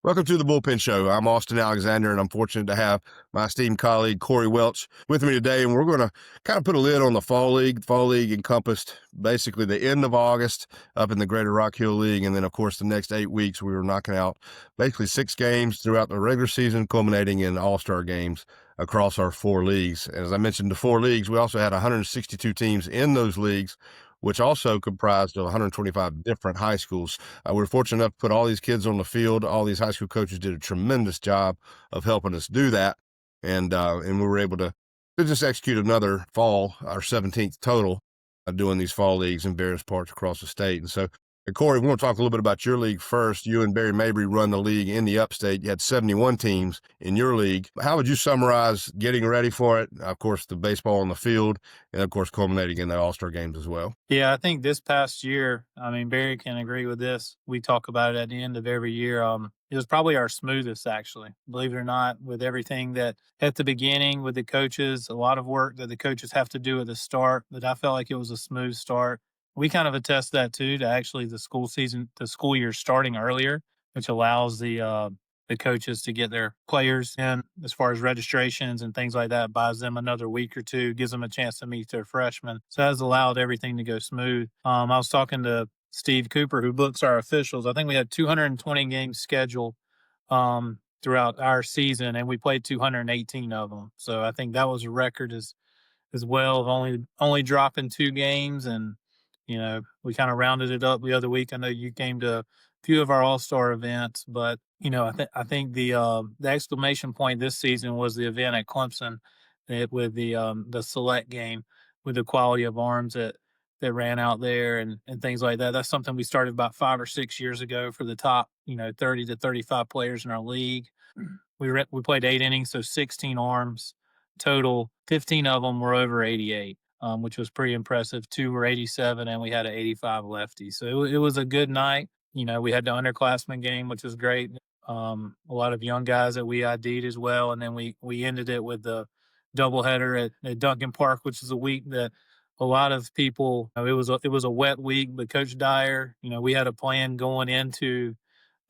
Welcome to the Bullpen Show. I'm Austin Alexander, and I'm fortunate to have my esteemed colleague, Cory Welch, with me today. And we're going to kind of put a lid on the Fall League. The Fall League encompassed basically the end of August up in the Greater Rock Hill League. And then, of course, the next 8 weeks, we were knocking out basically 6 games throughout the regular season, culminating in all-star games across our 4 leagues. And as I mentioned, the 4 leagues, we also had 162 teams in those leagues, which also comprised of 125 different high schools. We were fortunate enough to put all these kids on the field. All these high school coaches did a tremendous job of helping us do that. And we were able to just execute another fall, our 17th total, doing these fall leagues in various parts across the state. And so, Cory, we want to talk a little bit about your league first. You and Barry Mabry run the league in the upstate. You had 71 teams in your league. How would you summarize getting ready for it? Of course, the baseball on the field, and of course, culminating in the all-star games as well. Yeah, I think this past year, Barry can agree with this. We talk about it at the end of every year. It was probably our smoothest, actually, believe it or not, with everything that at the beginning with the coaches, a lot of work that the coaches have to do at the start, but I felt like it was a smooth start. We kind of attest that too to actually the school year starting earlier, which allows the coaches to get their players in as far as registrations and things like that, buys them another week or two, gives them a chance to meet their freshmen. So that has allowed everything to go smooth. I was talking to Steve Cooper, who books our officials. I think we had 220 games scheduled throughout our season, and we played 218 of them. So I think that was a record as well of only dropping 2 games. And we kind of rounded it up the other week. I know you came to a few of our all-star events, but I think the exclamation point this season was the event at Clemson with the select game with the quality of arms that ran out there and things like that. That's something we started about 5 or 6 years ago for the top 30 to 35 players in our league. We played 8 innings, so 16 arms total. 15 of them were over 88. Which was pretty impressive. 2 were 87, and we had an 85 lefty. So it was a good night. We had the underclassmen game, which was great. A lot of young guys that we ID'd as well. And then we ended it with the doubleheader at Duncan Park, which is a week that a lot of people, it was a wet week, but Coach Dyer, we had a plan going into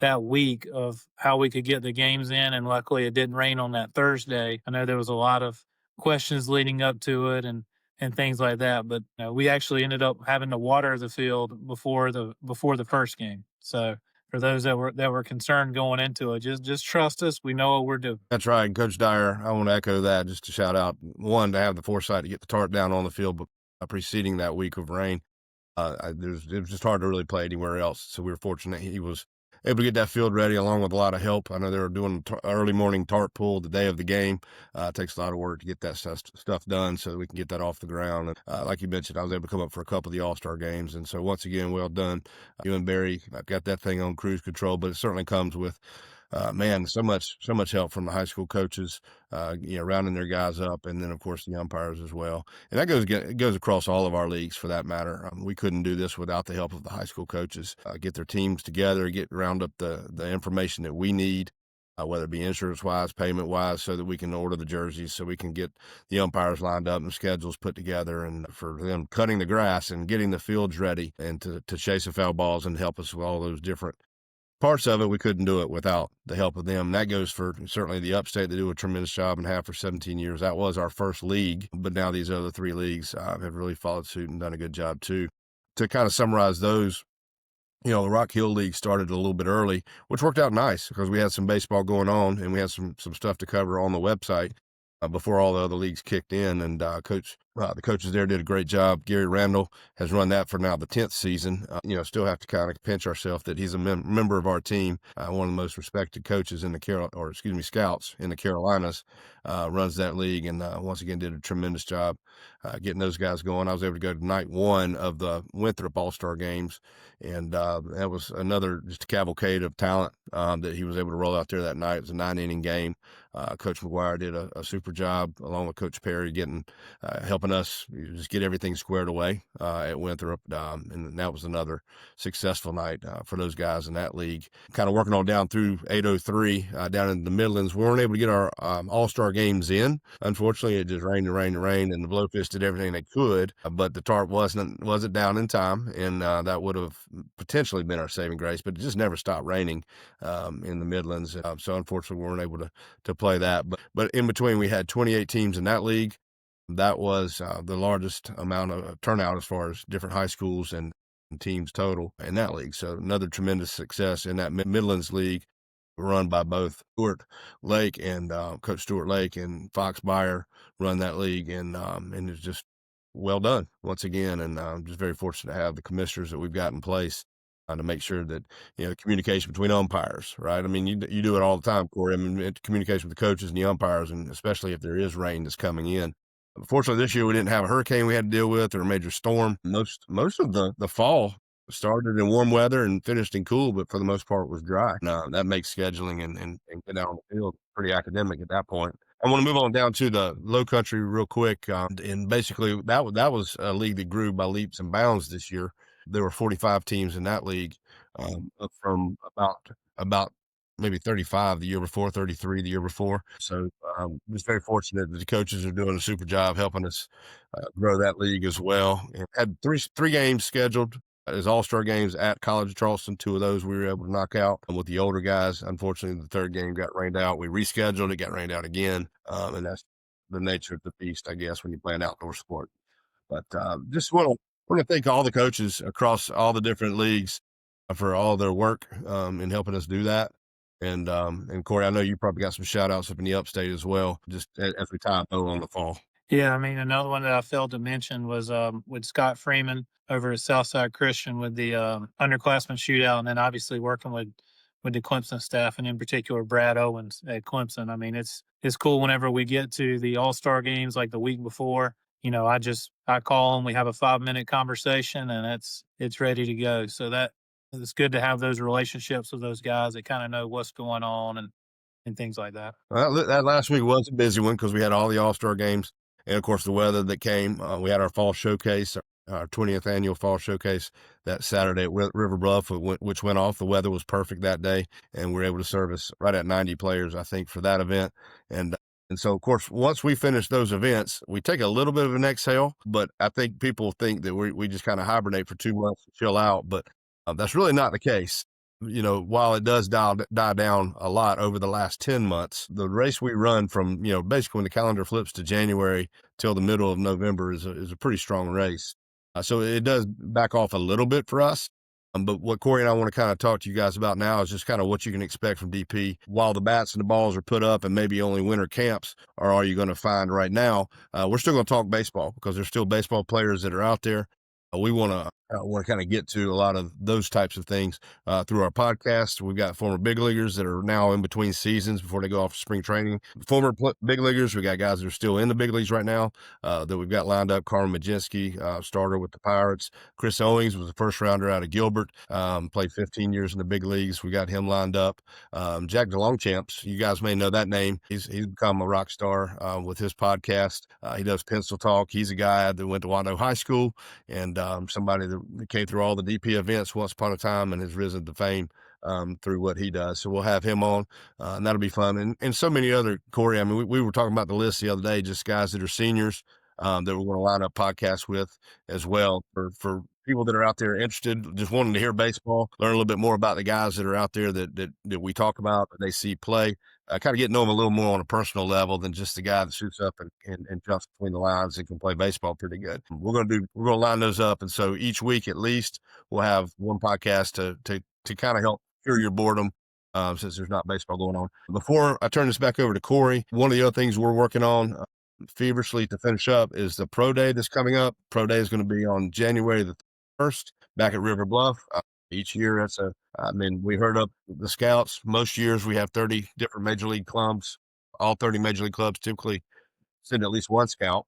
that week of how we could get the games in. And luckily it didn't rain on that Thursday. I know there was a lot of questions leading up to it and things like that. But we actually ended up having to water the field before the first game. So for those that were concerned going into it, just trust us. We know what we're doing. That's right. And Coach Dyer, I want to echo that, just to shout out, one, to have the foresight to get the tarp down on the field but preceding that week of rain. It was just hard to really play anywhere else. So we were fortunate he was able to get that field ready along with a lot of help. I know they were doing early morning tarp pull the day of the game. It takes a lot of work to get that stuff done so that we can get that off the ground. And like you mentioned, I was able to come up for a couple of the all-star games. And so once again, well done. You and Barry, I've got that thing on cruise control, but it certainly comes with so much help from the high school coaches, rounding their guys up, and then of course the umpires as well. And that goes across all of our leagues for that matter. We couldn't do this without the help of the high school coaches. Get their teams together, round up the information that we need, whether it be insurance-wise, payment-wise, so that we can order the jerseys, so we can get the umpires lined up and schedules put together, and for them cutting the grass and getting the fields ready, and to chase the foul balls and help us with all those different parts of it. We couldn't do it without the help of them. And that goes for certainly the upstate. They do a tremendous job and have for 17 years. That was our first league, but now these other 3 leagues have really followed suit and done a good job too. To kind of summarize those, the Rock Hill League started a little bit early, which worked out nice because we had some baseball going on and we had some stuff to cover on the website before all the other leagues kicked in. And the coaches there did a great job. Gary Randall has run that for now the 10th season. Still have to kind of pinch ourselves that he's a member of our team. One of the most respected coaches in the scouts in the Carolinas, runs that league, and once again did a tremendous job getting those guys going. I was able to go to night 1 of the Winthrop All-Star games, and that was another just a cavalcade of talent that he was able to roll out there that night. It was a 9-inning game. Coach McGuire did a super job along with Coach Perry helping helping us just get everything squared away at Winthrop. And that was another successful night for those guys in that league. Kind of working on down through 803 down in the Midlands. We weren't able to get our all-star games in. Unfortunately, it just rained and rained and rained, and the Blowfish did everything they could, but the tarp wasn't down in time, and that would have potentially been our saving grace, but it just never stopped raining in the Midlands. So unfortunately, we weren't able to play that. But in between, we had 28 teams in that league. That was the largest amount of turnout as far as different high schools and teams total in that league. So another tremendous success in that Midlands league, run by both Stuart Lake and Coach Stuart Lake and Fox Beyer run that league, and it's just well done once again. And I'm just very fortunate to have the commissioners that we've got in place to make sure that communication between umpires, right? I mean, you do it all the time, Corey. I mean, communication with the coaches and the umpires, and especially if there is rain that's coming in. Fortunately, this year we didn't have a hurricane we had to deal with or a major storm. Most of the fall started in warm weather and finished in cool, but for the most part was dry. And, that makes scheduling and get out on the field pretty academic at that point. I want to move on down to the Low Country real quick, and basically that was a league that grew by leaps and bounds this year. There were 45 teams in that league, up from about maybe 35 the year before, 33 the year before. So just very fortunate that the coaches are doing a super job helping us grow that league as well. And had three games scheduled as all-star games at College of Charleston. 2 of those we were able to knock out with the older guys. Unfortunately, the third game got rained out. We rescheduled it, got rained out again. And that's the nature of the beast, I guess, when you play an outdoor sport. But just want to thank all the coaches across all the different leagues for all their work in helping us do that. And Corey, I know you probably got some shout outs up in the upstate as well, just as we tie a bow on the fall. Yeah, I mean, another one that I failed to mention was with Scott Freeman over at Southside Christian with the underclassmen shootout, and then obviously working with the Clemson staff, and in particular Brad Owens at Clemson. I mean, it's cool whenever we get to the All-Star games like the week before. I call them, we have a 5-minute conversation, and it's ready to go. So that it's good to have those relationships with those guys that kind of know what's going on and things like that. Well, that last week was a busy one because we had all the All-Star games and, of course, the weather that came. We had our fall showcase, our 20th annual fall showcase that Saturday at River Bluff, which went off. The weather was perfect that day, and we were able to service right at 90 players, I think, for that event. And so, of course, once we finish those events, we take a little bit of an exhale, but I think people think that we just kind of hibernate for 2 months and chill out, but that's really not the case. While it does die down a lot over the last 10 months, the race we run from, basically when the calendar flips to January till the middle of November is a pretty strong race. So it does back off a little bit for us. But what Corey and I want to kind of talk to you guys about now is just kind of what you can expect from DP while the bats and the balls are put up and maybe only winter camps are all you're going to find right now. We're still going to talk baseball because there's still baseball players that are out there. We want to kind of get to a lot of those types of things through our podcast. We've got former big leaguers that are now in between seasons before they go off to spring training. Former big leaguers, we got guys that are still in the big leagues right now that we've got lined up. Carmen Majinski, starter with the Pirates. Chris Owings was a first rounder out of Gilbert, played 15 years in the big leagues. We got him lined up. Jack DeLongchamps, you guys may know that name. He's become a rock star with his podcast. He does Pencil Talk. He's a guy that went to Wando High School and somebody that came through all the DP events once upon a time and has risen to fame through what he does. So we'll have him on, and that'll be fun. And so many other, Corey, I mean, we were talking about the list the other day, just guys that are seniors that we're going to line up podcasts with as well for people that are out there interested, just wanting to hear baseball, learn a little bit more about the guys that are out there that we talk about, that they see play. Kind of getting to know them a little more on a personal level than just the guy that shoots up and jumps between the lines and can play baseball pretty good. We're going to line those up. And so each week at least we'll have one podcast to kind of help cure your boredom. Since there's not baseball going on. Before I turn this back over to Corey, one of the other things we're working on feverishly to finish up is the Pro Day that's coming up. Pro Day is going to be on January the 1st back at River Bluff. Each year, we heard up the scouts. Most years we have 30 different major league clubs. All 30 major league clubs typically send at least one scout.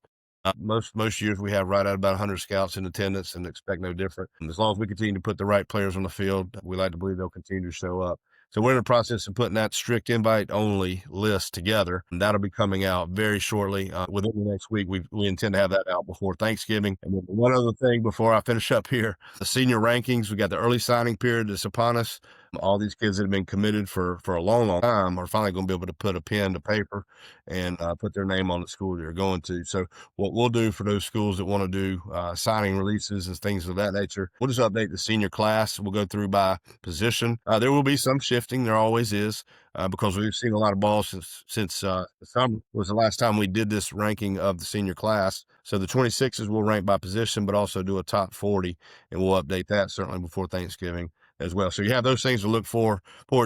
Most years we have right at about 100 scouts in attendance and expect no different. And as long as we continue to put the right players on the field, we like to believe they'll continue to show up. So we're in the process of putting that strict invite only list together, and that'll be coming out very shortly. Within the next week, we intend to have that out before Thanksgiving. And then one other thing before I finish up here, the senior rankings, we got the early signing period that's upon us. All these kids that have been committed for a long, long time are finally going to be able to put a pen to paper and put their name on the school they're going to. So what we'll do for those schools that want to do signing releases and things of that nature, we'll just update the senior class. We'll go through by position. There will be some shifting. There always is. Because we've seen a lot of balls since the summer was the last time we did this ranking of the senior class. So the 26s will rank by position, but also do a top 40, and we'll update that certainly before Thanksgiving as well. So you have those things to look forward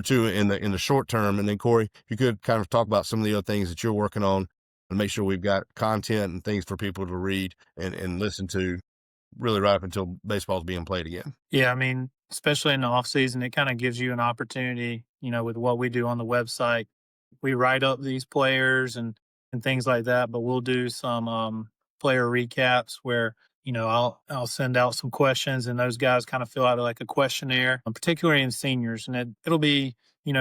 to in the short term. And then Cory, if you could kind of talk about some of the other things that you're working on and make sure we've got content and things for people to read and listen to really right up until baseball's being played again. Yeah, I mean, especially in the off season, it kind of gives you an opportunity, with what we do on the website. We write up these players and things like that, but we'll do some player recaps where, I'll send out some questions and those guys kind of fill out like a questionnaire, particularly in seniors. And it'll be,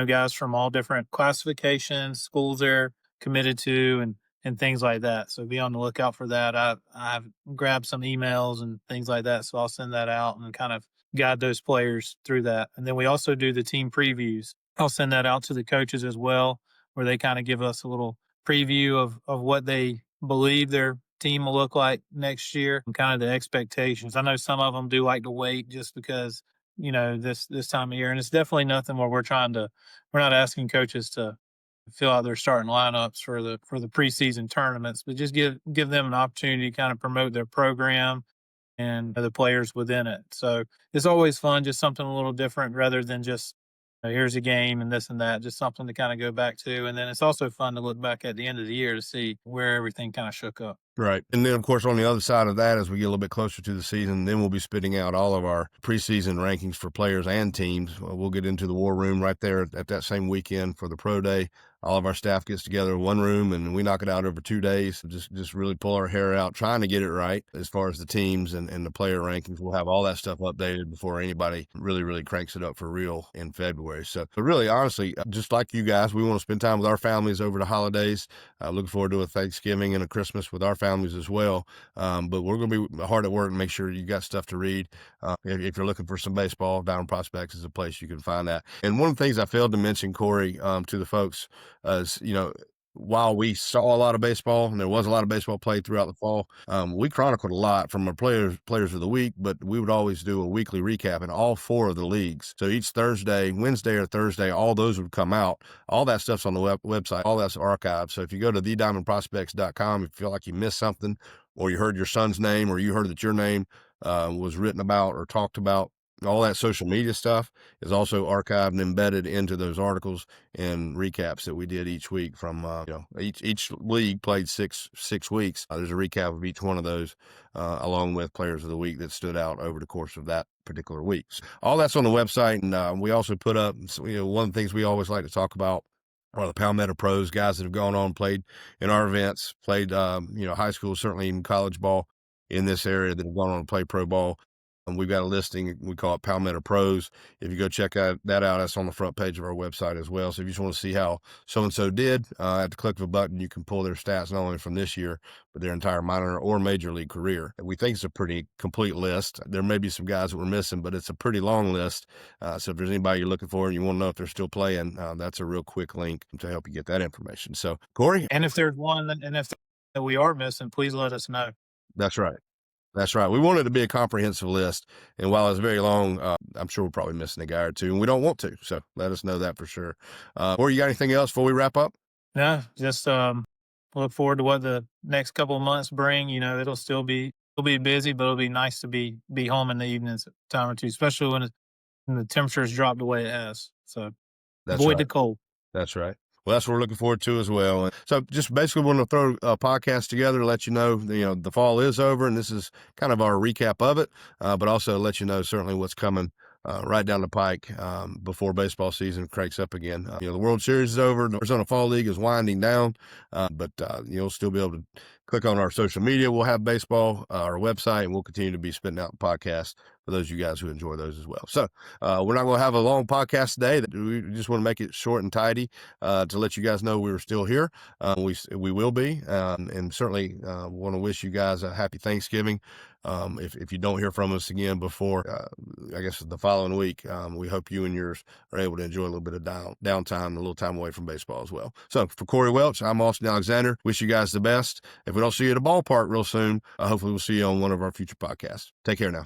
guys from all different classifications, schools they're committed to and things like that. So be on the lookout for that. I've grabbed some emails and things like that. So I'll send that out and kind of guide those players through that. And then we also do the team previews. I'll send that out to the coaches as well, where they kind of give us a little preview of what they believe their team will look like next year and kind of the expectations. I know some of them do like to wait just because, this time of year. And it's definitely nothing where we're not asking coaches to fill out their starting lineups for the preseason tournaments, but just give them an opportunity to kind of promote their program and the players within it. So it's always fun, just something a little different rather than just here's a game and this and that, just something to kind of go back to. And then it's also fun to look back at the end of the year to see where everything kind of shook up. Right. And then, of course, on the other side of that, as we get a little bit closer to the season, then we'll be spitting out all of our preseason rankings for players and teams. We'll get into the war room right there at that same weekend for the pro day. All of our staff gets together in one room and we knock it out over 2 days. Just really pull our hair out, trying to get it right as far as the teams and the player rankings. We'll have all that stuff updated before anybody really cranks it up for real in February. So, but really, honestly, just like you guys, we want to spend time with our families over the holidays. Looking forward to a Thanksgiving and a Christmas with our families as well. But we're going to be hard at work and make sure you got stuff to read. If you're looking for some baseball, Diamond Prospects is a place you can find that. And one of the things I failed to mention, Cory, to the folks is, while we saw a lot of baseball and there was a lot of baseball played throughout the fall, we chronicled a lot from our players of the week, but we would always do a weekly recap in all 4 of the leagues. So each Wednesday or Thursday, all those would come out. All that stuff's on the website. All that's archived. So if you go to thediamondprospects.com, if you feel like you missed something or you heard your son's name or you heard that your name was written about or talked about, all that social media stuff is also archived and embedded into those articles and recaps that we did each week from, each league played six weeks. There's a recap of each one of those, along with players of the week that stood out over the course of that particular week. All that's on the website. And we also put up, one of the things we always like to talk about are the Palmetto pros, guys that have gone on, played in our events, played, high school, certainly even college ball in this area that have gone on to play pro ball. And we've got a listing, we call it Palmetto Pros. If you go check that out, that's on the front page of our website as well. So if you just want to see how so-and-so did, at the click of a button, you can pull their stats not only from this year, but their entire minor or major league career. And we think it's a pretty complete list. There may be some guys that we're missing, but it's a pretty long list. So if there's anybody you're looking for and you want to know if they're still playing, that's a real quick link to help you get that information. So, Cory? And if there's one, and if that we are missing, please let us know. That's right. That's right. We want it to be a comprehensive list. And while it's very long, I'm sure we're probably missing a guy or two, and we don't want to. So let us know that for sure. Or you got anything else before we wrap up? No, just look forward to what the next couple of months bring. It'll be busy, but it'll be nice to be home in the evenings a time or two, especially when the temperatures drop the way it has. So avoid the cold. That's right. Well, that's what we're looking forward to as well. And so just basically want to throw a podcast together to let you know, the fall is over and this is kind of our recap of it, but also let you know certainly what's coming right down the pike before baseball season cranks up again. The World Series is over. The Arizona Fall League is winding down, but you'll still be able to click on our social media. We'll have baseball, our website, and we'll continue to be spitting out podcasts for those of you guys who enjoy those as well. So we're not going to have a long podcast today. We just want to make it short and tidy to let you guys know we were still here. We will be, and certainly want to wish you guys a happy Thanksgiving. If you don't hear from us again before, I guess the following week, we hope you and yours are able to enjoy a little bit of downtime, a little time away from baseball as well. So for Cory Welch, I'm Austin Alexander. Wish you guys the best. If we don't see you at a ballpark real soon, hopefully we'll see you on one of our future podcasts. Take care now.